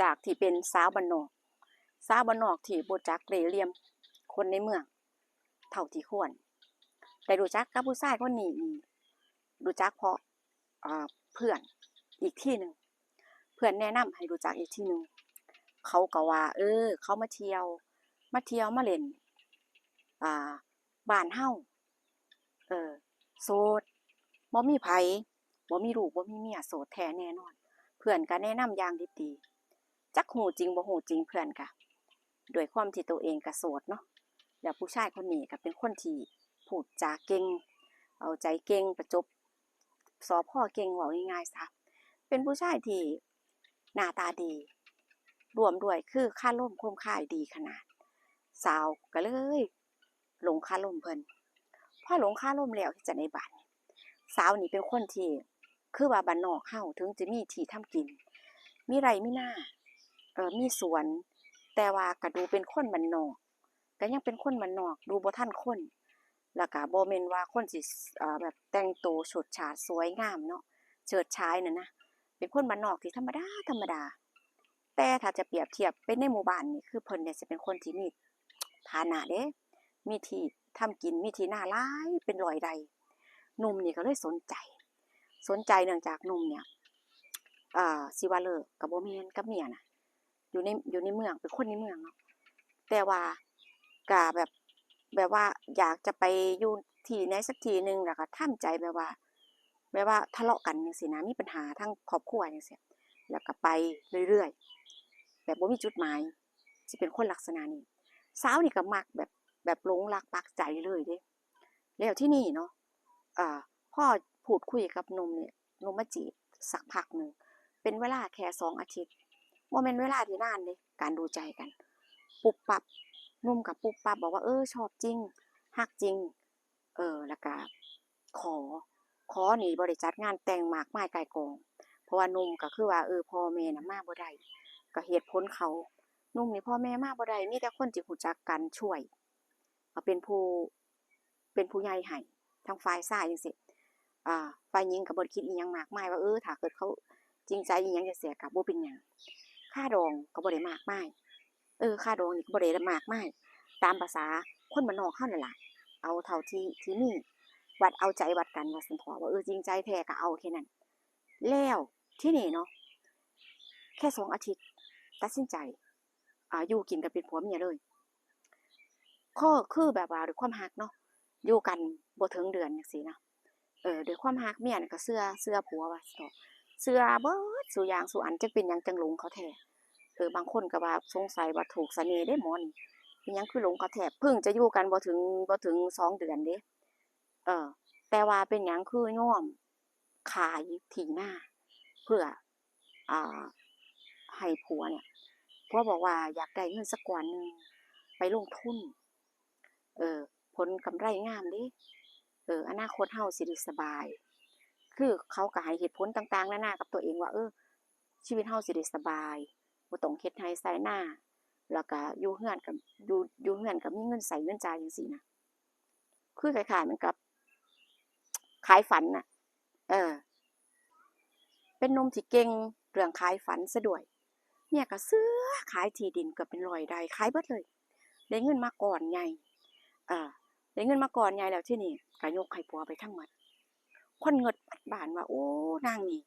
จากที่เป็นสาวบ้านนอกที่บ่จักเล่ห์เหลี่ยมคนในเมืองเท่าที่ควรได้รู้จักกับผู้ชายคนนี้รู้จักเพราะเพื่อนอีกที่หนึ่งเพื่อนแนะนำให้รู้จักอีกที่หนึ่งเขาก็ว่าเขามาเที่ยวมาเล่นอ่าบ้านเฮาโสดบ่มีไผบ่มีลูกบ่มีเมียโสดแท้แน่นอนเพื่อนก็แนะนำอย่างดิบดีจักฮู้จริงบ่ฮู้จริงเพื่อนก็ด้วยความที่ตัวเองก็โสดเนาะแล้วผู้ชายคนนี้ก็เป็นคนที่พูดจาเก่งเอาใจเก่งประจบสพเก่งเว้าง่ายๆซะเป็นผู้ชายที่หน้าตาดีรวมด้วยคือคารมคมคายดีขนาดสาวก็เลยหลงคารมเพิ่นพอหลงคารมแล้วเฮ็ดจั่งใดบัดนี้สาวนี่เป็นคนที่คือว่าบ้านนอกเฮาถึงจะมีที่ทำกินมีไร่มีนามีสวนแต่ว่าก็ดูเป็นคนบ้านนอกก็ยังเป็นคนบ้านนอกดูบ่ทันคนแล้วก็บ่แม่นว่าคนสิแบบแต่งตัวโฉดฉาดสวยงามเนาะเฉิดฉายนั่นนะเป็นคนบ้านนอกที่ธรรมดาแต่ถ้าจะเปรียบเทียบเป็นในหมู่บ้านนี่คือเพิ่นเนี่ยสิเป็นคนที่มีฐานะเด้มีที่ทำกินมีที่นาหลายเป็นร้อยไร่หนุ่มนี่ก็เลยสนใจเนื่องจากหนุ่มเนี่ยสิว่าเลิกก็บ่แม่นกับเมียน่ะอยู่ในเมืองเป็นคนในเมืองเนาะแต่ว่าก็แบบว่าอยากจะไปอยู่ที่ไหนสักที่หนึ่งแล้วก็ทำใจแบบว่าทะเลาะกันจังซี่นะมีปัญหาทางครอบครัวจังซี่แล้วก็ไปเรื่อยๆแบบบ่มีจุดหมายสิเป็นคนลักษณะนี้สาวนี่ก็มักแบบหลงรักปักใจเลยเด้แล้วที่นี่เนาะพอพูดคุยกับหนุ่มเนี่ยหนุ่มมาจีบสักพักหนึ่งเป็นเวลาแค่2อาทิตย์บ่แม่นเวลาที่นานเด้การดูใจกันปุ๊บปั๊บหนุ่มก็ปุ๊บปั๊บบอกว่าชอบจริงรักจริงแล้วก็ขอนี่บ่ได้จัดงานแต่งมากมายก่ายกองเพราะว่าหนุ่มก็คือว่าพ่อแม่น่ะมาบ่ได้ก็เหตุผลเขาหนุ่มนี่พ่อแม่มาบ่ได้มีแต่คนที่รู้จักกันช่วยเป็นผู้ใหญ่ให้ทางฝ่ายชายจังซี่ฝ่ายหญิงก็บ่ได้คิดอิหยังมากมายว่าถ้าเกิดเขาจริงใจอิหยังจังซี่ก็บ่เป็นหยังค่าดองก็บ่ได้มากมายค่าดองนี่ก็บ่ได้มากมายตามประสาคนบ้านนอกเฮานั่นล่ะเอาเท่าที่มีวัดเอาใจวัดกันว่าซั่นเถาะว่าจริงใจแท้ก็เอาแค่นั้นแล้วที่นี่เนาะแค่2อาทิตย์ตัดสินใจอยู่กินกันเป็นผัวเมียเลยก็คือแบบว่าด้วยความรักเนาะอยู่กันบ่ถึงเดือนจังซี่นะด้วยความรักเมียน่ะก็เชื่อผัวว่าซั่นเถาะเชื่อเบิดซุอย่างซุอันจักเป็นหยังจังหลงเขาแท้บางคนก็ว่าสงสัยว่าถูกเสน่ห์เด้หมอนี่เป็นหยังคือหลงเขาแท้เพิ่งจะอยู่กันบ่ถึง2เดือนเด้เออแต่ว่าเป็นหยังคือยอมขายที่นาเพื่ออ่าให้ผัวเนี่ยผัวบอกว่าอยากได้เงินสักก้อนหนึ่งไปลงทุนเออผลกำไรงามเด้อนาคตเฮาสิได้สบายคือเขาก็ให้เหตุผลต่างๆนานากับตัวเองว่าชีวิตเฮาสิได้สบายบ่ต้องเฮ็ดไร่ไถนาแล้วก็อยู่เรือนก็อยู่เรือนก็มีเงินใช้เงินจ่ายจังซี้นะคือคล้ายๆเหมือนกับขายฝันน่ะเออเป็นหนุ่มที่เก่งเรื่องขายฝันเสียด้วยเมียก็ซื้อขายที่ดินเกือบเป็นร้อยไร่ขายเบิดเลยได้เงินมาก้อนใหญ่อาได้เงินมาก้อนใหญ่แล้วทีนี้ก็ยกให้ผัวไปทั้งหมดคนเงิดเบิดบ้านว่าโอ้นางนี่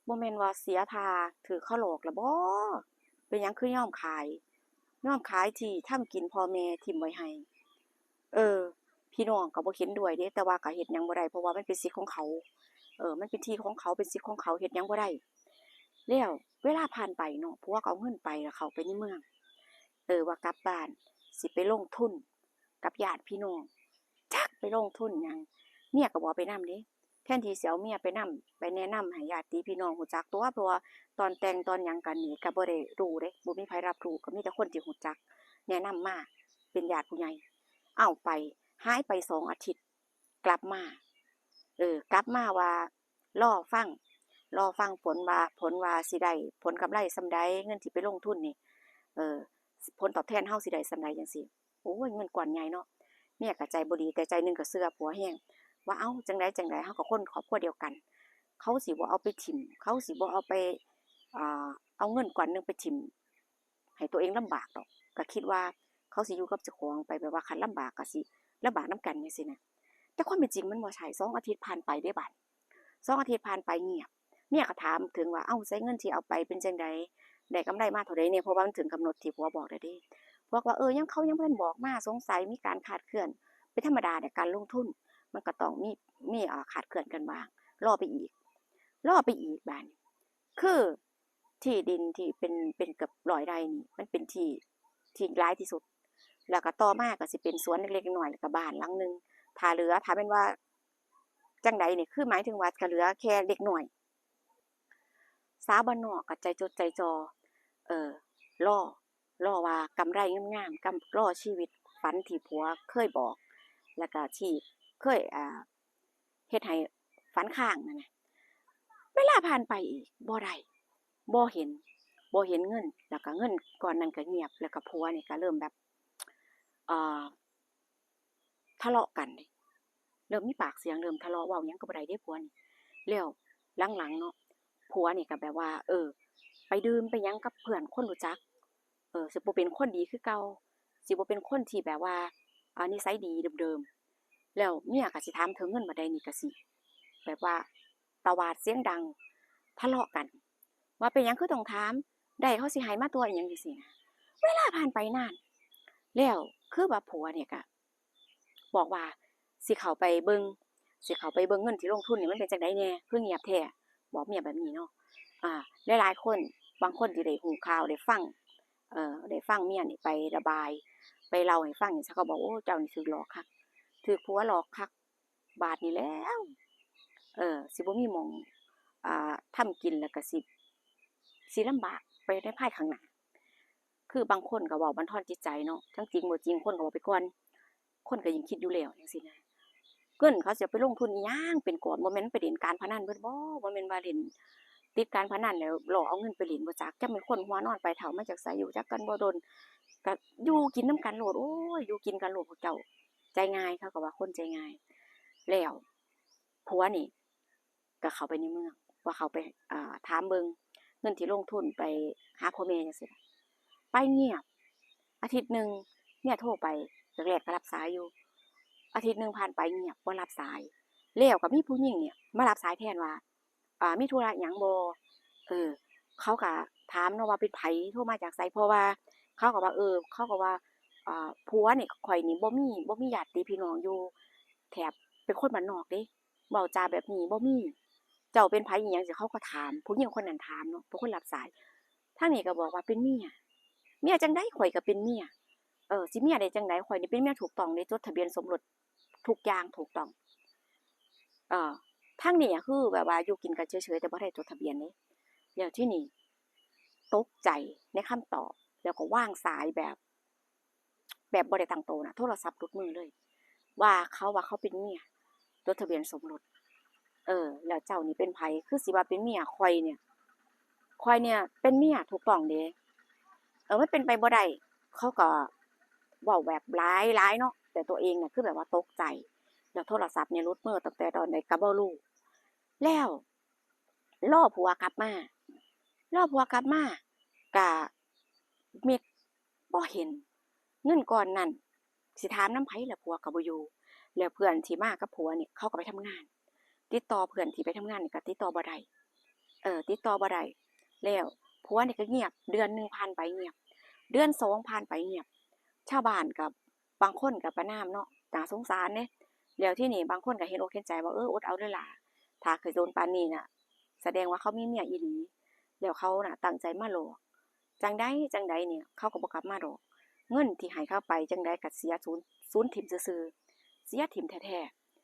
บ่แม่นว่าเสียท่าถูกเขาหลอกแล้วบ่เป็นหยังคือยอมขายที่ทำกินพ่อแม่ถิ้มไว้ให้เออพี่น้องก็บ่เห็นด้วยเดะแต่ว่าก็เฮ็ดหยังบ่ได้เพราะว่ามันเป็นสิทธิ์ของเขามันเป็นที่ของเขาเป็นสิทธิ์ของเขาเฮ็ดหยังบ่ได้แล้วเวลาผ่านไปเนาะผัวก็เอาเงินไปแล้วเข้าไปในเมืองว่ากลับบ้านสิไปลงทุนกับญาติพี่น้องจักไปลงทุนหยังเมียก็บ่เอาไปนำเดะแทนที่สิเอาเมียไปนำไปแนะนำให้ญาติพี่น้องรู้จักตัวเพราะว่าตอนแต่งตอนหยังกันนี่ก็บ่ได้รู้เดะบ่มีไผรับรู้ก็มีแต่คนที่รู้จักแนะนำมาเป็นญาติผู้ใหญ่อ้าวไปหายไป2อาทิตย์กลับมากลับมาว่ารอฟังผลว่าสิได้ผลกำไรส่ำใดเงินที่ไปลงทุนนี่เอ่อผลตอบแทนเฮาสิได้ส่ำใดจังซี่โอ้ยเงินก้อนใหญ่เนาะเมียก็ใจบ่ดีแต่ใจหนึ่งก็เชื่อผัวแรงว่าเอ้าจั่งใดเฮาก็คนครอบครัวเดียวกันเขาสิบ่เอาไปถิ้มเขาสิบ่เอาไป อ่าเอาเงินก้อนนึงไปถิ่มให้ตัวเองลำบากดอกก็คิดว่าเขาสิอยู่กับเจ้าของไปแบบว่าคันลำบากก็สิลำบากนํกันจังซี่นะแต่ความเป็นจริงมันบ่ใช่2อาทิตย์ผ่านไปเด้บัด2อาทิตย์ผ่านไปเงียบเมียก็ถามถึงว่าเอ้าใช้เงินที่เอาไปเป็นจังได๋ได้กำไรมาเท่าใดเนี่ยเพราะว่ามันถึงกำหนดที่ผัวบอกแล้วเด้ผัวก็ว่ายังเขายังบ่ทันบอกมาสงสัยมีการคลาดเคลื่อนเป็นธรรมดาในการลงทุนมันก็ต้องมีคลาดเคลื่อนกันบ้างรอไปอีกบาดนี้คือที่ดินที่เป็นเกือบ100 ไร่นี่มันเป็นที่หลายที่สุดแล้วก็ต่อมาก็สิเป็นสวนเล็กๆน้อยๆแล้วก็บ้านหลังนึงถ้าเหลือถ้าแม่นว่าจังใดนี่คือหมายถึงว่าก็เหลือแค่เล็กน้อยสาวบ้านนอกก็ใจจดใจจ่อเอ่อรอว่ากำไรงามๆรอชีวิตฝันที่ผัวเคยบอกแล้วก็ที่เคยเฮ็ดให้ฝันค้างนั่นน่ะเวลาผ่านไปอีกบ่ได้บ่เห็นเงินแล้วก็เงินก้อนนั้นก็เงียบแล้วก็ผัวนี่ก็เริ่มแบบเอ่อทะเลาะกันเริ่มมีปากเสียงเริ่มทะเลาะเว้าหยังก็บ่ได้เดะผัวนี่แล้วหลังๆเนาะผัวนี่ก็แบบว่าไปดื่มไปหยังกับเพื่อนคนรู้จักสิบ่เป็นคนดีคือเก่าสิบ่เป็นคนที่แบบว่านิสัยดีเดิมๆแล้วเมียก็สิถามถึงเงินบัดใดนี่ก็สิแบบว่าตวาดเสียงดังทะเลาะกันว่าเป็นหยังคือต้องถามได้เขาสิให้มาตัวอิหยังจังซี่นะเวลาผ่านไปนานแล้วคือว่าผัวเนี่ยก็บอกว่าสิเข้าไปเบิ่งเงินที่ลงทุนนี่มันเป็นจังได๋แหน่คือเงียบแท้บอกเมียแบบนี้เนาะอ่าหลายๆคนบางคนที่ได้รู้ข่าวได้ฟังได้ฟังเมียนี่ไประบายไปเล่าให้ฟังจังซี่เขาบอกโอ้เจ้านี่ถูกหลอกคักถูกผัวหลอกคักบาดนี้แล้วสิบ่มีหม้องทำกินแล้วก็สิลำบากไปในภายข้างหน้าคือบางคนก็เว้าบั่นทอนจิตใจเนาะทั้งจริงบ่จริงคนก็เว้าไปก่อนคนก็ยิ่งคิดอยู่แล้วจังซี่นะเงินเขาสิเอาไปลงทุนอิหยังเป็นกอบบ่แม่นไปเล่นการพนันเบิดบ่บ่แม่นว่าเล่นติดการพนันแล้วหลอกเอาเงินไปเล่นบ่จักจักแม่นคนหัวนอนปลายเฒ่ามาจากไสอยู่จักกันบ่โดนก็อยู่กินนำกันโลดโอ้ยอยู่กินกันโลดพวกเจ้าใจง่ายเขาก็ว่าคนใจง่ายแล้วผัวนี่ก็เข้าไปในเมืองว่าเขาไปถามเบิ่งเงินที่ลงทุนไปหาพ่อแม่จังซี่ล่ะไปเงียบอาทิตย์หนึ่งเมียโทรไปแรกๆก็รับสายอยู่อาทิตย์หนึ่งผ่านไปเงียบบ่รับสายแล้วก็มีผู้หญิงเนี่ยมารับสายแทนว่ามีธุระหยังบ่เออเขาก็ถามเนาะว่าเป็นไผโทรมาจากไสเพราะว่าเขาก็ว่าเขาก็ว่าผัวนี่ข้อยนี่บ่มีญาติพี่น้องอยู่แถบเป็นคนบ้านนอกเด้เว้าจาแบบนี้บ่มีเจ้าเป็นไผอิหยังจั่งซี้เขาก็ถามผู้หญิงคนนั้นถามเนาะเป็นคนรับสายทางนี้ก็บอกว่าเป็นเมียจั่งใดข้อยก็เป็นเมียสิเมียได้จั่งใดข้อยนี่เป็นเมียถูกต้องเด้จดทะเบียนสมรสทุกอย่างถูกต้องเอ่อทางนี้คือแบบว่าอยู่กินกันเฉยๆแต่บ่ได้จดทะเบียนเด้แล้วที่นี่ตกใจในคำตอบแล้วก็วางสายแบบบ่ได้ตั้งโตน่ะโทรศัพท์หลุดมือเลยว่าเขาเป็นเมียจดทะเบียนสมรสแล้วเจ้านี่เป็นไผคือสิว่าเป็นเมียข้อยเนี่ยเป็นเมียถูกต้องเด้มันเป็นไปบ่ได้เขาก็เว้าแบบหลายๆเนาะแต่ตัวเองน่ะคือแบบว่าตกใจแล้วโทรศัพท์เนี่ยหลุดมือตั้งแต่ตอนใดก็บ่รู้แล้วรอผัวกลับมก็มิดบ่เห็นเงินก้อนนั้นสิถามนำไผล่ะผัวก็บ่อยู่แล้วเพื่อนที่มากับผัวนี่เขาก็ไปทำงานติดต่อเพื่อนที่ไปทำงานนี่ก็ติดต่อบ่ได้ติดต่อบ่ได้แล้วผัวนี่ก็เงียบเดือนหนึ่งผ่านไปเงียบเดือน2ผ่านไปเงียบชาวบ้านก็บางคนก็ประณามเนาะน่าสงสารเดะแล้วที่นี่บางคนก็เห็นอกเห็นใจว่าอดเอาเด้อล่ะถ้าเคยโดนปานนี้น่ะแสดงว่าเขามีเมียอีหลีแล้วเขาน่ะตั้งใจมาหลอกจั่งใดเนี่ยเขาก็บ่กลับมาดอกเงินที่ให้เขาไปจั่งใดก็เสียสูญถิ่มซื่อๆเสียถิ่มแท้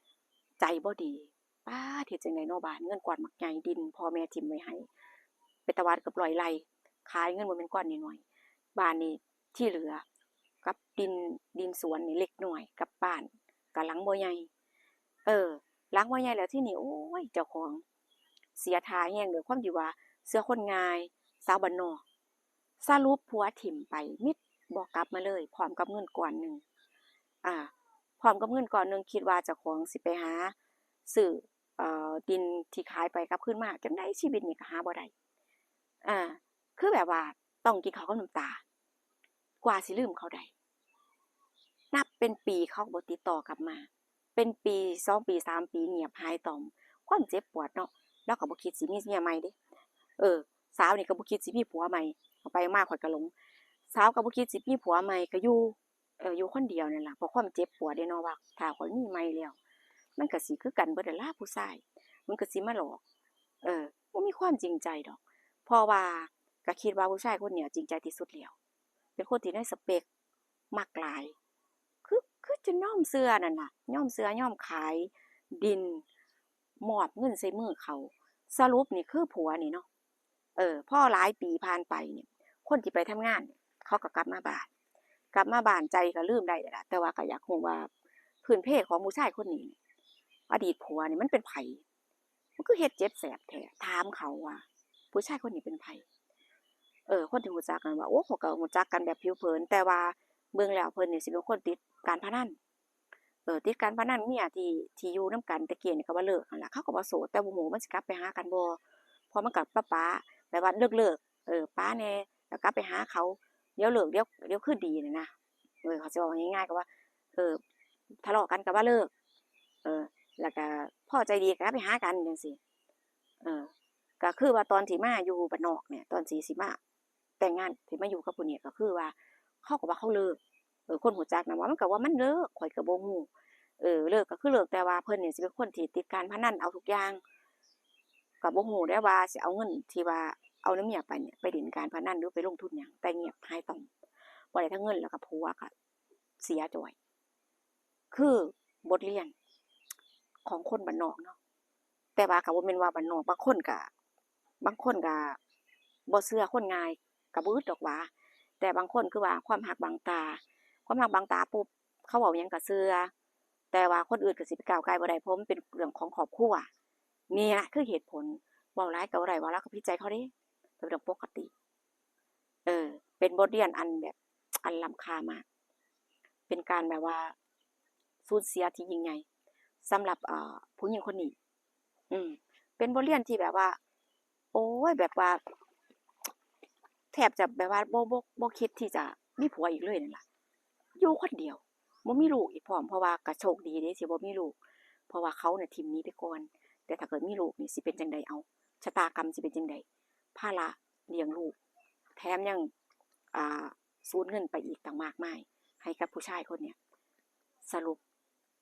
ๆใจบ่ดีป๊าดเฮ็ดจั่งใดเนาะบ้านเงินก้อนบักใหญ่ดินพ่อแม่ถิ่มไว้ให้เป็นตะวาดเกือบ100 ไร่ขายเงินบ่แม่นก้อนน้อยๆบ้านนี้ที่เหลือกับดินสวนนี่เล็กน้อยกับบ้านก็หลังบ่ใหญ่หลังบ่ใหญ่แล้วที่นี่โอ้ยเจ้าของเสียท่าแรงด้วยความที่ว่าเชื่อคนง่ายสาวบ้านนอกสรุปผัวถิ่มไปมิดบ่กลับมาเลยพร้อมกับเงินก้อนหนึ่งอ่าพร้อมกับเงินก้อนหนึ่งคิดว่าเจ้าของสิไปหาซื้อดินที่ขายไปกลับคืนมาจังได๋ชีวิตนี่ก็หาบ่ได้ แบบว่าต้องกินข้าวกับน้ำตากว่าสิลืมเขาได้นับเป็นปีเขาบ่ติดต่อกลับมาเป็นปี2ปี3ปีเงียบหายต่อมความเจ็บปวดเนาะแล้วก็บ่คิดสิมีเมียใหม่เด้สาวนี่ก็บ่คิดสิมีผัวใหม่เอาไปมาข่อยก็หลงสาวก็บ่คิดสิมีผัวใหม่ก็อยู่คนเดียวนั่นล่ะเพราะความเจ็บปวดเด้เนาะว่าถ้าข่อยมีใหม่แล้วมันก็สิคือกันเบิดนั่นล่ะผู้ชายมันก็สิมาหลอกบ่มีความจริงใจดอกเพราะว่าก็คิดว่าผู้ชายคนเนี้ยจริงใจที่สุดแล้วเป็นคนที่ในสเปกมักหลายคือจะยอมเชื่อนั่นล่ะยอมเชื่อยอมขายดินมอบเงินใส่มือเขาสรุปนี่คือผัวนี่เนาะพอหลายปีผ่านไปเนี่ยคนที่ไปทำงานเขาก็กลับมาบ้านใจก็ลืมได้ล่ะแต่ว่าก็อยากรู้ว่าพื้นเพของผู้ชายคนนี้อดีตผัวนี่มันเป็นไผมันคือเฮ็ดเจ็บแสบแท้ถามเขาว่าผู้ชายคนนี้เป็นไผคนที่รู้จักกันว่าโอ้เขาก็รู้จักกันแบบผิวเผินแต่ว่าเบิ่งแล้วเพิ่นนี่สิเป็นคนติดการพนันติดการพนันเมียที่อยู่นำกันแต่กี้นี่ก็ว่าเลิกนั่นล่ะเขาก็ว่าโสดแต่บ่ฮู้มันสิกลับไปหากันบ่เพราะมันก็ป๊าๆแบบว่าเลิกป๊าแหน่แล้วกลับไปหาเขาเดี๋ยวเลิกเดี๋ยวคืนดีนั่นนะเขาสิเว้าง่ายๆก็ว่าเออทะเลาะกันก็ว่าเลิกเออแล้วก็พอใจดีก็กลับไปหากันจังซี่เออก็คือว่าตอนที่มาอยู่บ้านนอกเนี่ยตอนสิมาแต่งงานที่มาอยู่กับผู้นี้ก็คือว่าเขาก็ว่าเขาเลิกคนรู้จักน่ะว่ามันก็ว่ามันเลิกข้อยก็บ่ฮู้เลิกก็คือเลิกแต่ว่าเพิ่นนี่สิเป็นคนที่ติดการพนันเอาทุกอย่างก็บ่ฮู้เด้ว่าสิเอาเงินที่ว่าเอานำเมียไปเนี่ยไปเล่นการพนันหรือไปลงทุนหยังแต่เงียบหายต่อมบ่ได้ทั้งเงินแล้วก็ผัวก็เสียจ้อยคือบทเรียนของคนบ้านนอกเนาะแต่ว่าก็บ่แม่นว่าบ้านนอกบางคนก็บ่เชื่อคนง่ายก็บ่อึดดอกหว่าแต่บางคนคือว่าความรักบังตาปุ๊บเขาเว้าหยังก็เชื่อแต่ว่าคนอื่นก็สิไปก้าวก่ายบ่ได้เพราะมันเป็นเรื่องของครอบครัวนี่ล่ะคือเหตุผลเว้าหลายก็บ่ได้เว้าหลายก็ผิดใจเขาเด้เป็นเรื่องปกติเออเป็นบทเรียนอันแบบอันล้ำค่ามากเป็นการแบบว่าสูญเสียที่ยิ่งใหญ่สำหรับผู้หญิงคนนี้อืมเป็นบทเรียนที่แบบว่าโอ๊ยแบบว่าแทบจะแบบว่าบ่คิดที่จะมีผัวอีกเลยนั่นล่ะอยู่คนเดียวบ่มีลูกอีกพร้อมเพราะว่าก็โชคดีเด้ที่บ่มีลูกเพราะว่าเขาน่ะทิ่มหนีไปก่อนแต่ถ้าเกิดมีลูกนี่สิเป็นจั่งใดเอาชะตากรรมสิเป็นจั่งใดภาระเลี้ยงลูกแถมยังอ่าสูญเงินไปอีกต่างมากมายให้กับผู้ชายคนเนี้ยสรุป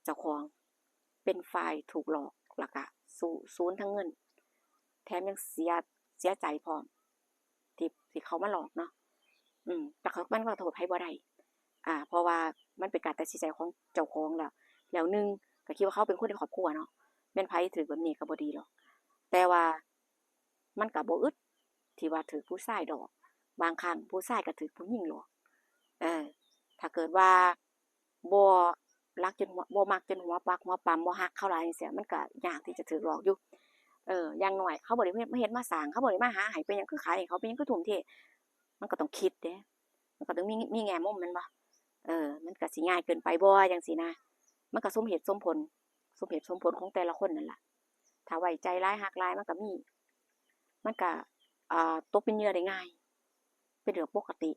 เจ้าของเป็นฝ่ายถูกหลอกแล้วก็สูญทั้งเงินแถมยังเสียใจพร้อมที่เขามาหลอกเนาะแต่เขามันก็โทษไผบ่ได้เพราะว่ามันเป็นการตัดสินใจของเจ้าของแล้วหนึ่งก็คิดว่าเขาเป็นคนในครอบครัวเนาะแม่นไผถือแบบนี้ก็บ่ดีหรอกแต่ว่ามันก็บ่อึดที่ว่าถือผู้ชายดอกบางครั้งผู้ชายก็ถือผู้หญิงหลอกถ้าเกิดว่าบ่รักจนหัวบ่มักจนหัวปักหัวปั๊มบ่รักเขาหลายจังซี้มันก็ยากที่จะถูกหลอกอยู่อย่างน้อยเขาบ่ได้มาเฮ็ดมาสร้างเขาบ่ได้มาหาให้เป็นหยังคือขายให้เขาเป็นหยังคือทุ่มเทมันก็ต้องคิดเด้มันก็ต้องมีแง่มุมแม่นบ่มันก็สิง่ายเกินไปบ่จังซี้นะมันก็สมเหตุสมผลของแต่ละคนนั่นล่ะถ้าไว้ใจหลายรักหลายมันก็ตกเป็นเหยื่อได้ง่ายเป็นเรื่องปกติ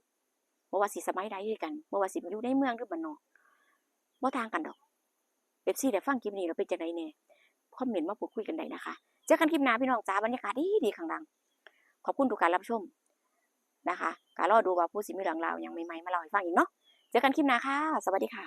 บ่ว่าสิสมัยใดคือกันบ่ว่าสิอยู่ในเมืองหรือบ้านนอกบ่ต่างกันดอก FC ได้ฟังคลิปนี้แล้วเป็นจังไดแหน่คอมเมนต์มาพูดคุยกันได้นะคะเจอกันคลิปหน้าพี่น้องจ๋าบรรยากาศดีๆข้างหลังขอบคุณทุกการรับชมนะคะก็รอดูว่าผู้สิมีเรื่องราวหยังใหม่ๆมาเล่าให้ฟังอีกเนาะเจอกันคลิปหน้าค่ะสวัสดีค่ะ